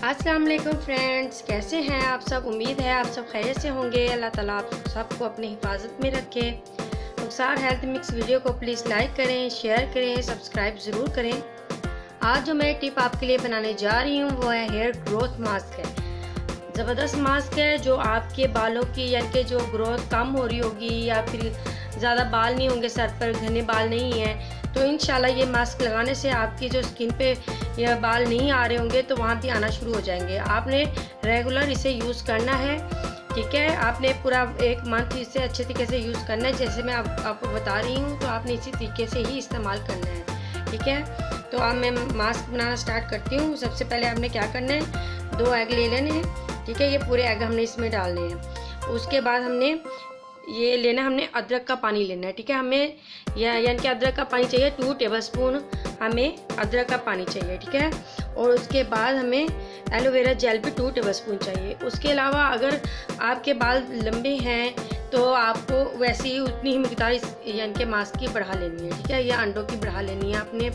अस्सलाम वालेकुम फ्रेंड्स, कैसे हैं आप सब। उम्मीद है आप सब खैरियत से होंगे। अल्लाह ताला आप सबको अपनी हिफाजत में रखे। रुखसार हेल्थ मिक्स वीडियो को प्लीज़ लाइक करें, शेयर करें, सब्सक्राइब ज़रूर करें। आज जो मैं टिप आपके लिए बनाने जा रही हूँ वो है हेयर ग्रोथ मास्क है। ज़बरदस्त मास्क है जो आपके बालों की यानी कि जो ग्रोथ कम हो रही होगी या फिर ज़्यादा बाल नहीं होंगे, सर पर घने बाल नहीं हैं, तो इंशाल्लाह ये मास्क लगाने से आपकी जो स्किन पे या बाल नहीं आ रहे होंगे तो वहाँ भी आना शुरू हो जाएंगे। आपने रेगुलर इसे यूज़ करना है, ठीक है। आपने पूरा 1 मंथ इसे अच्छे तरीके से यूज़ करना है। जैसे मैं आपको बता रही हूँ तो आपने इसी तरीके से ही इस्तेमाल करना है, ठीक है। तो अब मैं मास्क बनाना स्टार्ट करती हूँ। सबसे पहले आपने क्या करना है, 2 एग ले लेने हैं, ठीक है। ये पूरे एग हमने इसमें डालने हैं। उसके बाद हमने ये लेना, हमने अदरक का पानी लेना है, ठीक है। हमें यानी कि अदरक का पानी चाहिए 2 टेबलस्पून हमें अदरक का पानी चाहिए, ठीक है। और उसके बाद हमें एलोवेरा जेल भी 2 टेबलस्पून चाहिए। उसके अलावा अगर आपके बाल लंबे हैं तो आपको वैसे ही उतनी ही मिकदार यानी कि मास्क की बढ़ा लेनी है, ठीक है, या अंडों की बढ़ा लेनी है आपने।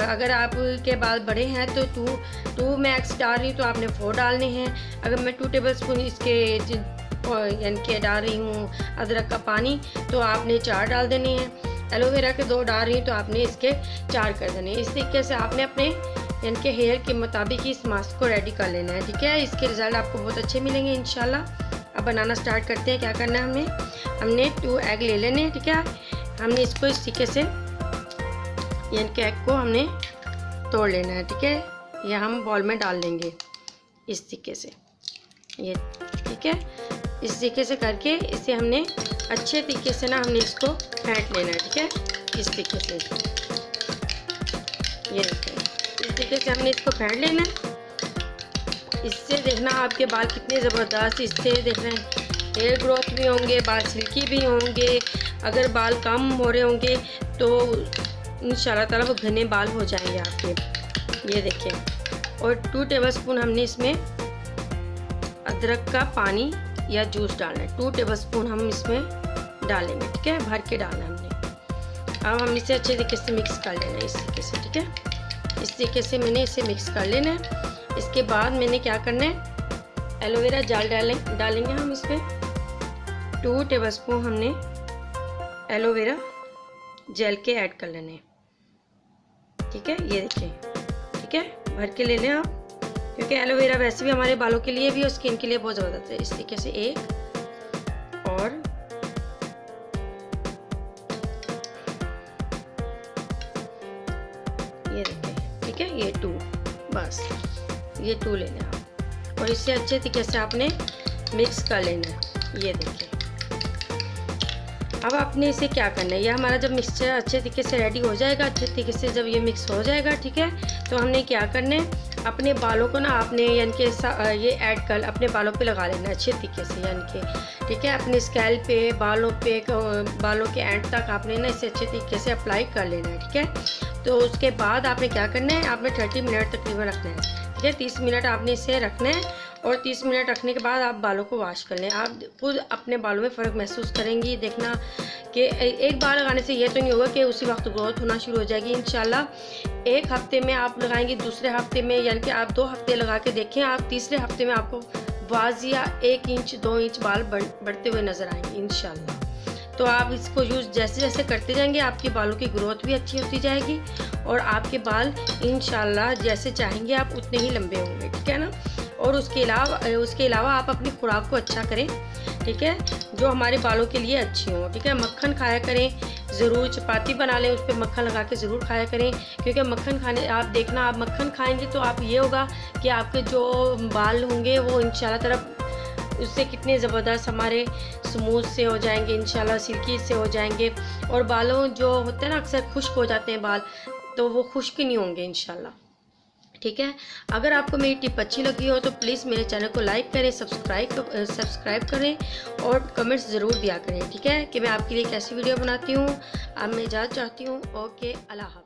अगर आपके बाल बड़े हैं तो 2 मैं एक्स डाल रही हूँ तो आपने 4 डालने हैं। अगर मैं 2 टेबलस्पून इसके यानी कि डाल रही हूँ अदरक का पानी तो आपने 4 डाल देने हैं। एलोवेरा के 2 डाल रही हूँ तो आपने इसके 4 कर देने हैं। इस तरीके से आपने अपने यानी कि हेयर के मुताबिक इस मास्क को रेडी कर लेना है, ठीक है। इसके रिजल्ट आपको बहुत अच्छे मिलेंगे इंशाल्लाह। अब बनाना स्टार्ट करते हैं। क्या करना है, हमने 2 एग ले लेने हैं, ठीक है। हमने इसको इस तरीके से यानी कि एग को हमने तोड़ लेना है, ठीक है। यह हम बॉल में डाल लेंगे इस तरीके से, ये ठीक है। इस तरीके से करके इसे हमने अच्छे तरीके से ना हमने इसको फेंट लेना है, ठीक है। इस तरीके से ये देखिए, इस तरीके से हमने इसको फेंट लेना है। इससे देखना आपके बाल कितने ज़बरदस्त, इससे देखना हेयर ग्रोथ भी होंगे, बाल सिल्की भी होंगे। अगर बाल कम हो रहे होंगे तो इंशाल्लाह ताला वो घने बाल हो जाएंगे आपके, ये देखिए। और 2 टेबलस्पून हमने इसमें अदरक का पानी या जूस डालना है, 2 टेबलस्पून हम इसमें डालेंगे, ठीक है। भर के डालना हमने। अब हम इसे अच्छे तरीके से मिक्स कर लेना है इस तरीके से, ठीक है। इस तरीके से मैंने इसे मिक्स कर लेना है। इसके बाद मैंने क्या करना है, एलोवेरा जेल डालेंगे हम इसमें 2 टेबलस्पून हमने एलोवेरा जेल के ऐड कर लेने, ठीक है। ये देखिए, ठीक है, भर के ले लें आप, क्योंकि एलोवेरा वैसे भी हमारे बालों के लिए भी और स्किन के लिए बहुत ज़बरदस्त है। इस तरीके से 1 और ये देखिए, ठीक है, ये 2, बस ये 2 लेना है आप और इसे अच्छे तरीके से आपने मिक्स कर लेना है। ये देखिए, अब आपने इसे क्या करना है, ये हमारा जब मिक्सचर अच्छे तरीके से रेडी हो जाएगा, अच्छे तरीके से जब ये मिक्स हो जाएगा, ठीक है, तो हमने क्या करना है, अपने बालों को ना आपने यानी कि ये ऐड कर अपने बालों पे लगा लेना है अच्छे तरीके से, यानी कि ठीक है। अपने स्कैल्प पे, बालों के एंड तक आपने ना इसे अच्छे तरीके से अप्लाई कर लेना है, ठीक है। तो उसके बाद आपने क्या करना है, आपने 30 मिनट तकरीबन रखना है, ठीक है। 30 मिनट आपने इसे रखना है और 30 मिनट रखने के बाद आप बालों को वॉश कर लें। आप खुद अपने बालों में फ़र्क महसूस करेंगी। देखना कि एक बार लगाने से ये तो नहीं होगा कि उसी वक्त ग्रोथ होना शुरू हो जाएगी। इंशाल्लाह 1 हफ्ते में आप लगाएंगी, दूसरे हफ्ते में यानी कि आप 2 हफ्ते लगा के देखें, आप तीसरे हफ्ते में आपको वाजिया 1 इंच 2 इंच बाल बढ़ते हुए नज़र आएंगे इंशाल्लाह। तो आप इसको यूज़ जैसे जैसे करते जाएंगे आपके बालों की ग्रोथ भी अच्छी होती जाएगी और आपके बाल इंशाल्लाह जैसे चाहेंगे आप उतने ही लंबे होंगे, ठीक है ना। और उसके अलावा आप अपनी खुराक को अच्छा करें, ठीक है, जो हमारे बालों के लिए अच्छी हो, ठीक है। मक्खन खाया करें ज़रूर, चपाती बना लें, उस पर मक्खन लगा के ज़रूर खाया करें, क्योंकि मक्खन खाने आप देखना, आप मक्खन खाएंगे तो आप ये होगा कि आपके जो बाल होंगे वो इंशाल्लाह तरफ उससे कितने ज़बरदस्त हमारे स्मूथ से हो जाएंगे, इंशाल्लाह सिल्की से हो जाएंगे। और बालों जो होते हैं ना अक्सर खुश्क हो जाते हैं बाल, तो वो खुश्क नहीं होंगे इंशाल्लाह, ठीक है। अगर आपको मेरी टिप अच्छी लगी हो तो प्लीज़ मेरे चैनल को लाइक करें, सब्सक्राइब करें और कमेंट्स ज़रूर दिया करें, ठीक है, कि मैं आपके लिए कैसी वीडियो बनाती हूँ। अब मैं इजाज़त चाहती हूँ। ओके, अल्लाह हाफ़िज़।